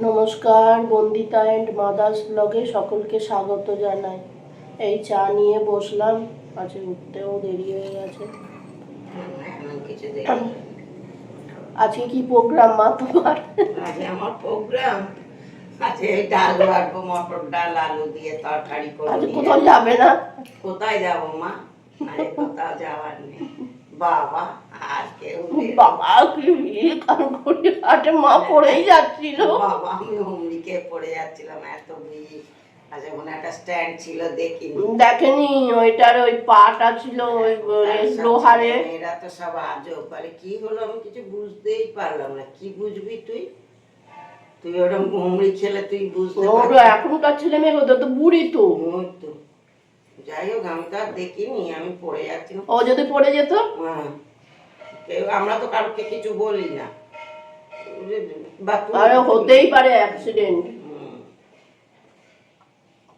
নমস্কার, Bandita and mother's ব্লগে সকলকে স্বাগত জানাই। এই চা নিয়ে বসলাম, আজকে উঠতেও দেরি হয়ে গেছে। আজকে কি প্রোগ্রাম মা তোমার? আজকে আমার প্রোগ্রাম আছে, ডাল বাড়বো, মটর ডাল আলু দিয়ে তরকারি করবো। আজকে কোথাও যাবে না? কোথায় যাবো মা? আরে কোথাও যাওয়ার নেই বাবা। আর কেউ নেই বাবা, কি ভিড়! কারণ গড়িয়াহাটে মা পড়েই যাচ্ছিল। বাবা, আমি হুমড়িকে পড়ে যাচ্ছিলাম, এত ভিড়। আচ্ছা, ওখানে একটা স্ট্যান্ড ছিল, দেখিনি। দেখেনি? ওইটার ওই পাটা ছিল ওই লোহারে। এরা তো সব আজব, বলে কি হলো আমি কিছু বুঝতেই পারলাম না। কি বুঝবি তুই? তুই ওরকম হুমড়ি খেলে তুই বুঝতে পারবি? এখনকার ছেলে মেয়ে ওদের তো বুড়ি তো। যাই হোক, আমি তো আর দেখিনি, আমি পড়ে যাচ্ছি। ও যদি পড়ে যেত? হ্যাঁ, আমরা তো কাউকে কিছু বলি না। আরে হতেই পারে অ্যাক্সিডেন্ট,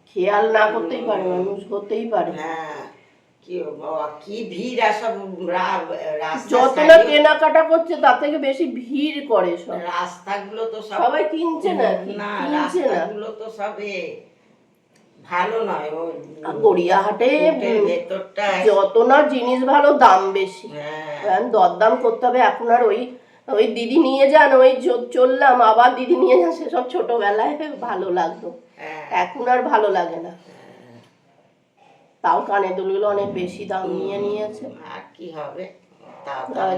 খেয়াল না করতেই পারে মানুষ, হতেই পারে। হ্যাঁ, কি ভিড়! সব যত না কেনাকাটা করছে তার থেকে বেশি ভিড় করে সব। রাস্তাগুলো তো সবাই কিনছে না, না, কিনছে না। রাস্তাগুলো তো সবে ভালো নয়। গড়িয়াহাটে ভেতরটা যত না জিনিস ভালো, দাম বেশি। হ্যাঁ, দরদাম করতে হবে। এখন আর ওই ওই দিদি নিয়ে যান, ওই চললাম আবার দিদি নিয়ে যান, সেসব ছোটবেলায় ভালো লাগতো, এখন আর ভালো লাগে না। তাও কানের দুলগুলো অনেক বেশি দাম নিয়ে নিয়েছে। আর কি হবে,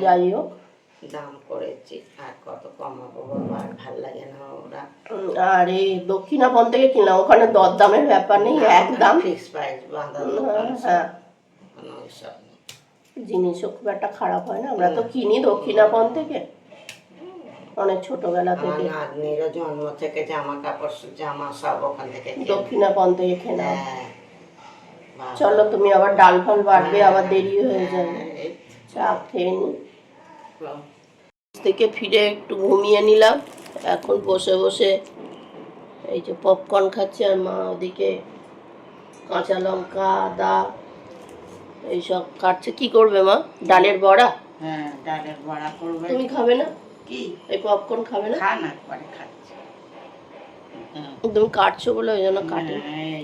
যাই হোক, দাম করেছি, আর কত কমাবো, আর ভাল লাগে না ওরা। আরে দক্ষিণাপন থেকে কিনলাম, ওখানে দরদামের ব্যাপার নেই, একদম ফিক্স প্রাইস বাঁধা। হ্যাঁ, জিনিসও খুব একটা খারাপ হয় না। আমরা তো কিনি দক্ষিণাপন থেকে অনেক ছোটবেলা থেকে। নাতনিরও জন্ম থেকে জামা কাপড়, জামা সব ওখান থেকে দক্ষিণাপন থেকে কেনা। চলো, তুমি আবার ডাল ফাল বাড়বে, আবার দেরি হয়ে যাবে। চা খেয়ে নি, থেকে ফিরে একটু ঘুমিয়ে নিলাম। এখন বসে বসে এই যে পপকর্ন খাচ্ছে, আর মা ওদিকে কাঁচা লঙ্কা, আদা এইসব কাটছে। কি করবে মা? ডালের বড়া? হ্যাঁ, ডালের বড়া করবে। তুমি খাবে না? কি এই পপকর্ন খাবে না? খা না, পরে খাচ্ছি। তুমি কাটছো বলে ওই জন্য কাটে।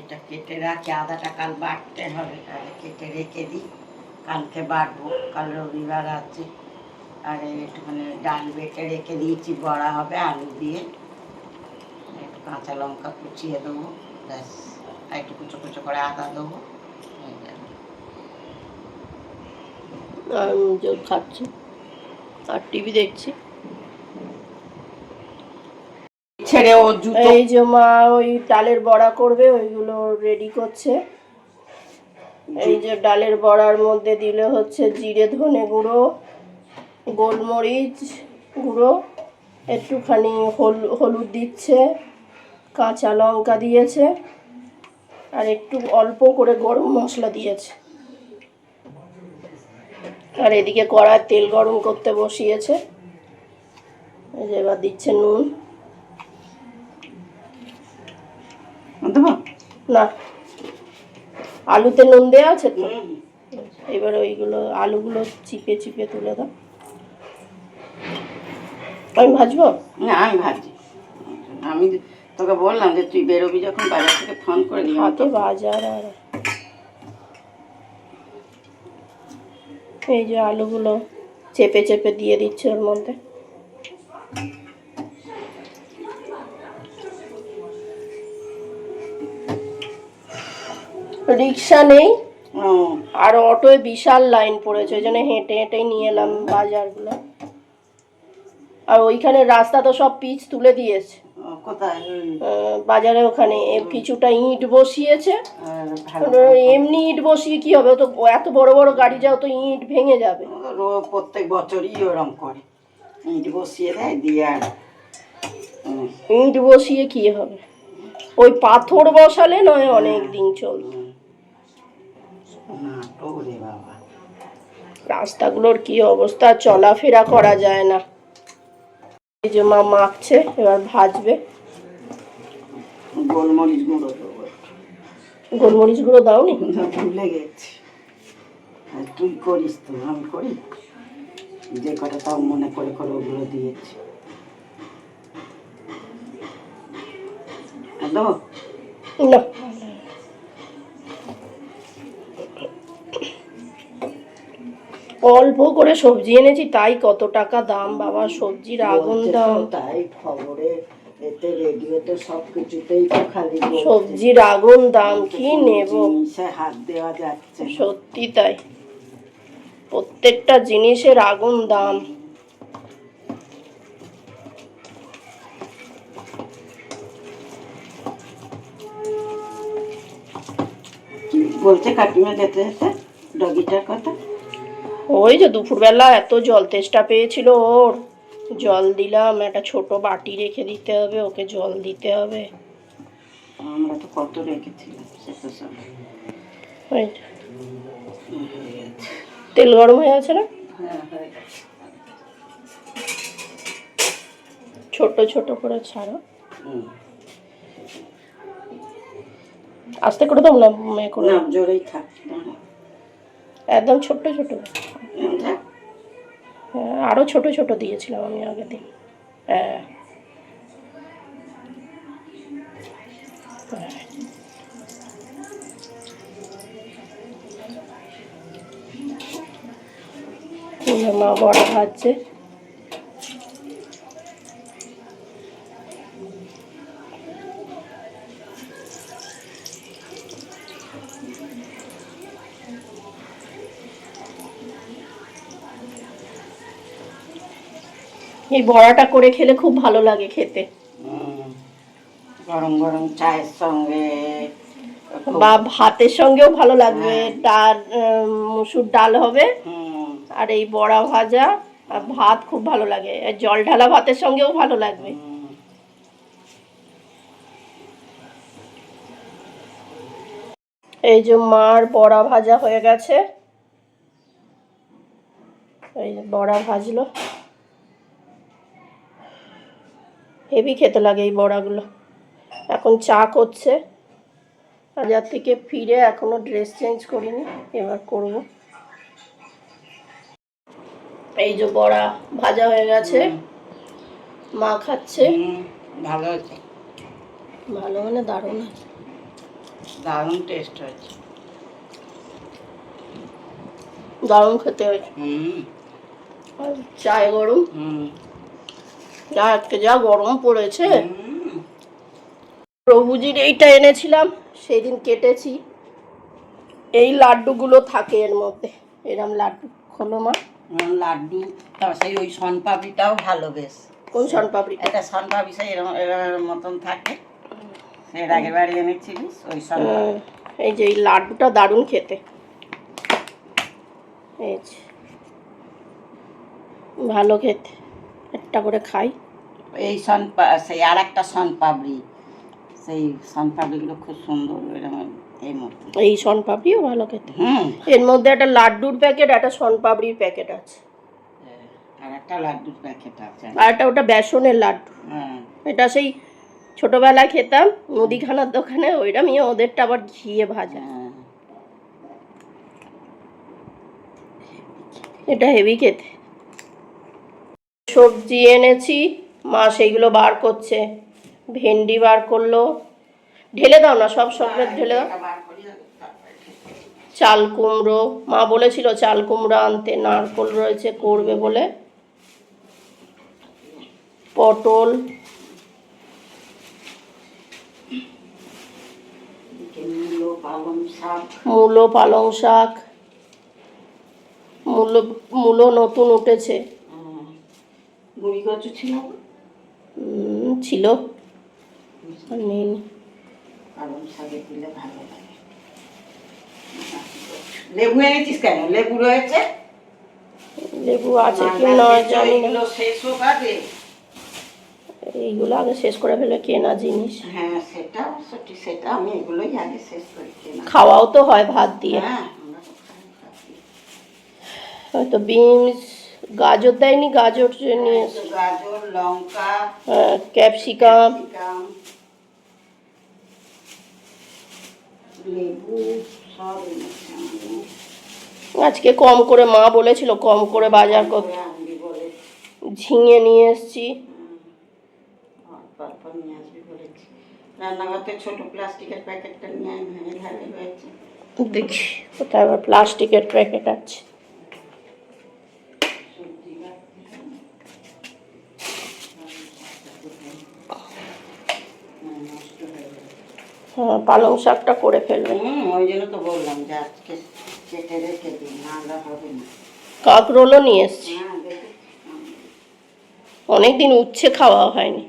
এটা কেটে রাখি, আদাটা কাল বাটতে হবে, তাহলে কেটে রেখে দিই, কালকে বাটবো। কাল রবিবার আছে। আর একটুখানি ডাল বেটে রেখে দিয়েছি, বড়া হবে আলু দিয়ে। একটু কাঁচা লঙ্কা কুচিয়ে দেবো, ব্যাস। আর একটু কুচো কুচো করে আদা দেবো, হয়ে যাবে। আমি খাচ্ছি আর টিভি দেখছি। ছেড়ে ও জুতো। এই যে মা ওই ডালের বড়া করবে, ওইগুলো রেডি করছে। এই যে ডালের বড়ার মধ্যে দিলে হচ্ছে জিরে ধনে গুঁড়ো, গোলমরিচ গুঁড়ো, একটুখানি হলুদ দিচ্ছে, কাঁচা লঙ্কা দিয়েছে, আর একটু অল্প করে গরম মশলা দিয়েছে। আর এদিকে কড়ায় তেল গরম করতে বসিয়েছে। এই যে এবার দিচ্ছে নুন। না, আলুতে নুন দেওয়া আছে তো। এবার ওইগুলো আলুগুলো চিপে চিপে তুলে দাও। আমি ভাজবো না, আমি ভাজি। আমি তোকে বললাম যে তুই বেরোবি যখন, বাজার থেকে ফোন করে দিই। হাতে বাজার। আর এই যে আলুগুলো চেপে চেপে দিয়ে দিচ্ছে ওর মধ্যে। রিক্সা নেই, আর অটোয় বিশাল লাইন পড়েছে, ওই জন্য হেঁটে হেঁটেই নিয়ে এলাম বাজারগুলো। আর ওইখানে রাস্তা তো সব পিচ তুলে দিয়েছে। কোথায়? বাজারে ওখানে কিছুটা ইট বসিয়েছে। এমনি ইট বসিয়ে কি হবে, তো এত বড় বড় গাড়ি যাও তো ইট ভেঙে যাবে। প্রত্যেক বছরই ওরকম করে, ইট বসিয়ে দেয় দিয়ে। আর ইট বসিয়ে কি হবে, ওই পাথর বসালে নয় অনেক দিন চলবে। রাস্তাগুলোর কি অবস্থা, চলাফেরা করা যায় না। এই যে মা মাখছে, এবার ভাজবে। গোলমরিচ গুঁড়ো দেবো। গোলমরিচ গুঁড়ো দাওনি? ভুলে গেছি। তুই করিস তো, আমি করি যে কটা তাও মনে করে করে ওগুলো দিয়েছি। দেবো? না, অল্প করে সবজি এনেছি তাই কত টাকা দাম বাবা, সবজির আগুন বলছে তো, দাম। তাই খবরে এতে রেডিওতে সব কিছুতেই তো খালি বলছে। সবজির আগুন দাম, কি কোনো নেব? জিনিসে হাত দেওয়া যাচ্ছে না। সত্যি তাই, প্রত্যেকটা জিনিসের আগুন দাম। কি বলছে কাকিমা যেতে যেতে ডগিটার কথা? ওই যে দুপুরবেলা এত জল তেষ্টা পেয়েছিল ওর, জল দিলাম, একটা ছোট বাটি রেখে দিতে হবে, ওকে জল দিতে হবে। আমরা তো কত রেখেছিলাম সে তো সব ওই যে, হয়ে গেছে। তেল গরম হয়ে আছে না? হ্যাঁ, হয়ে গেছে। ছোট ছোট করে ছাড়ো, হুম। আস্তে করে দাও না, মেয়ে করে না, জোরেই থাক। একদম ছোট্ট ছোট। থাক। হ্যাঁ, আরো ছোট ছোট দিয়েছিলাম আমি আগের দিন। হ্যাঁ, মা বড়া ভাজছে। এই বড়াটা করে খেলে খুব ভালো লাগে খেতে, গরম গরম চায়ের সঙ্গে বা ভাতের সঙ্গেও ভালো লাগবে। হ্যাঁ। ডাল, মুসুর ডাল হবে, হুম, আর এই বড়া ভাজা আর ভাত খুব ভালো লাগে, আর জল ঢালা ভাতের সঙ্গেও ভালো লাগবে। হুম। এই যে মার বড়া ভাজা হয়ে গেছে, এই যে বড়া ভাজলো, হেভি খেতে লাগে এই বড়াগুলো। এখন চা করছে, বাজার থেকে ফিরে এখনো ড্রেস চেঞ্জ করিনি, এবার করব। এই যে বড়া ভাজা হয়ে গেছে, মা খাচ্ছে। ভালো আছে, ভালো মানে দারুণ আছে, দারুণ টেস্ট হয়েছে। দারুণ খেতে হয়েছে। আর চায় গরম, যা আজকে যা গরম পড়েছে। প্রভুজির এইটা এনেছিলাম, সেই দিন কেটেছি, এই লাড্ডুগুলো থাকে এর মধ্যে, এরম লাড্ডু। খোলো মা। লাড্ডু, তারপর সেই ওই শনপাপড়িটাও ভালো বেশ। কোন শনপাপড়ি? এটা শনপাপড়ি সেই এরম এরম মতন থাকে, এর আগের বাড়ি এনেছিলিস ওই শনপাপড়ি। এই যে এই লাড্ডুটা দারুণ খেতে, এই যে ভালো খেতে, একটা করে খাই। এই সেই আর একটা শনপাপড়ি, সেই শনপাপড়িগুলো খুব সুন্দর এরকম এই মতো। এই শনপাপড়িও ভালো খেতে। এর মধ্যে একটা লাড্ডুর প্যাকেট, একটা শনপাপড়ির প্যাকেট আছে, আর একটা লাড্ডুর প্যাকেট আছে, আর একটা ওটা বেসনের লাড্ডু। এটা সেই ছোটবেলায় খেতাম মুদিখানার দোকানে, ওইটা নিয়ে ওদেরটা আবার ঘিয়ে ভাজা। এটা হেভি খেতে। সবজি এনেছি, মা সেইগুলো বার করছে, ভেন্ডি বার করলো, ঢেলে দাও না, সব সব ঢেলে দাও। চাল কুমড়ো, মা বলেছিল চাল কুমড়ো আনতে, নারকোল রয়েছে করবে বলে। পটল, মূলো, পালং শাক, মূলো নতুন উঠেছে, গুঁড়ি কচু ছিল, ছিল, নেই। পালং শাকে দিলে ভালো লাগে। লেবু এনেছিস কেন? লেবু রয়েছে, লেবু আছে কি না জানি না, শেষ হোক আগে, এইগুলো আগে শেষ করে ফেলে, কেনা জিনিস। হ্যাঁ সেটা সত্যি, সেটা আমি এগুলোই আগে শেষ করি। খাওয়াও তো হয় ভাত দিয়ে। হয়তো বিনস, গাজর দেয়নি, গাজর নিয়ে এসে, গাজর, লঙ্কা, ক্যাপসিকাম, লেবু সব আজকে কম করে, মা বলেছিল কম করে বাজার করতে, ঝিঙে নিয়ে এসছি। তারপর নিয়ে আসবি বলেছি। রান্নাঘরতে ছোট প্লাস্টিকের প্যাকেটটা নিয়ে আমি ভেঙে ঢালে হয়েছে। দেখি কোথায় আবার প্লাস্টিকের প্যাকেট আছে। সবজি রাখতে হবে। নষ্ট হয়ে যাবে। হ্যাঁ, পালং শাকটা করে ফেলবে। ওই জন্য তো বললাম যে আজকে কেটে রেখে দিই, নাহলে হবে না। কাঁকরোলও নিয়ে এসছি, হ্যাঁ দেখি। অনেকদিন উচ্ছে খাওয়া হয়নি।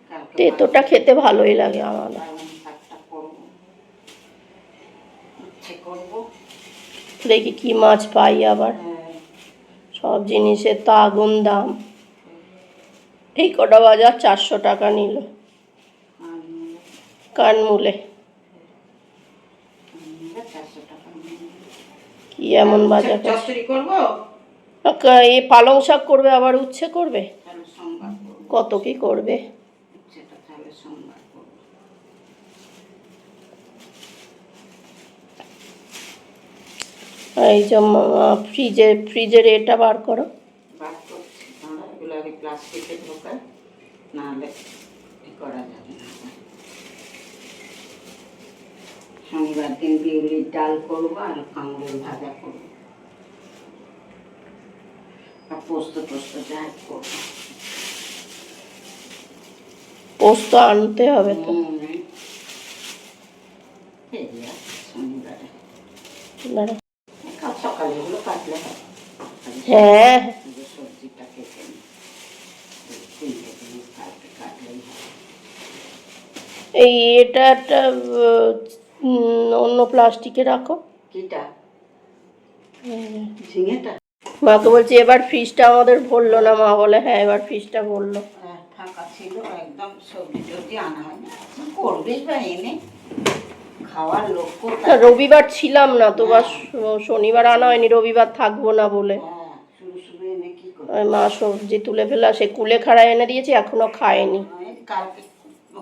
কালকে তেঁতোটা খেতে ভালোই লাগে আমার। পালং শাকটা করবো, উচ্ছে করবো। দেখি কি মাছ পাই আবার। হ্যাঁ, সব জিনিসের তো আগুন দাম। এই কটা বাজার 400 টাকা নিল কানমূলে। 400 টাকা। কি এমন বাজার? চচ্চড়ি করবো, এই পালং শাক করবে আবার উচ্ছে করবে, তাহলে সোমবার করবো। কত কি করবে। উচ্ছেটা তাহলে সোমবার করবো। এই যে ফ্রিজের এটা বার করো। বার করছি, আমরা এগুলো আগে প্লাস্টিকে ঢোকাই, নাহলে কি করা যাবে না। শনিবার দিন বিউলির ডাল করবো আর কাঁকরোল ভাজা করবো, আর পোস্ত যাই করবো। পোস্ত আনতে হবে তো। শনিবারে দাঁড়া। কাল সকালে এগুলো কাটলে হয়। হ্যাঁ, সবজিটা কেটে নিই, 3টে জিনিস কালকে কাটলেই হয়। এই এটা একটা অন্য প্লাস্টিকে রাখো। কিটা? ঝিঙেটা? মাকে বলছি এবার ফ্রিজটা আমাদের ভরলো না, মা বলে হ্যাঁ এবার ফ্রিজটা ভরলো। ফাঁকা ছিল একদম, সবজি টবজি আনা হয়নি। করবেই বা এনে খাওয়ার লোক না, রবিবার ছিলাম না তো, বা শনিবার আনা হয়নি, রবিবার থাকবো না বলে। হ্যাঁ, শুরু এনে কি করবে? ওই মা সবজি তুলে ফেলা, সে কুলেখাড়া এনে দিয়েছি, এখনো খায়নি।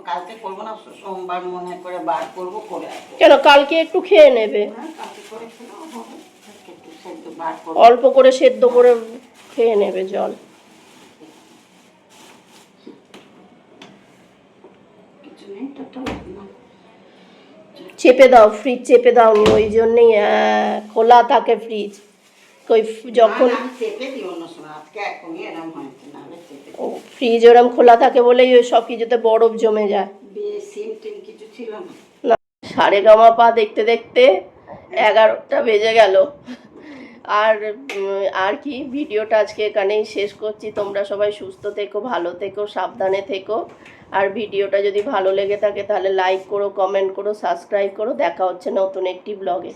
কালকে করবো না, সোমবার মনে করে বার করবো, করে কেন, কালকে একটু খেয়ে নেবে, কালকে করে খেলেও হবে। একটু সেদ্ধ বার করবো, অল্প করে সেদ্ধ করে খেয়ে নেবে জল। কিছু নেই তো না। চেপে দাও, ফ্রিজ চেপে দাও নি, ওই জন্যেই খোলা থাকে ফ্রিজ। ওই যখন আমি চেপে দিই অন্য সময়, আজকে এখনই এরম হয়েছে, নাহলে চেপে ফ্রিজ ওরম খোলা থাকে বলেই ওই সব কিছুতে বরফ জমে যায়। সিম টিম কিছু ছিল না। না, সারেগামাপা দেখতে দেখতে 11টা বেজে গেল। আর কি, ভিডিওটা আজকে এখানেই শেষ করছি। তোমরা সবাই সুস্থ থেকো, ভালো থেকো, সাবধানে থেকো। আর ভিডিওটা যদি ভালো লেগে থাকে তাহলে লাইক করো, কমেন্ট করো, সাবস্ক্রাইব করো। দেখা হচ্ছে নতুন একটি ব্লগে।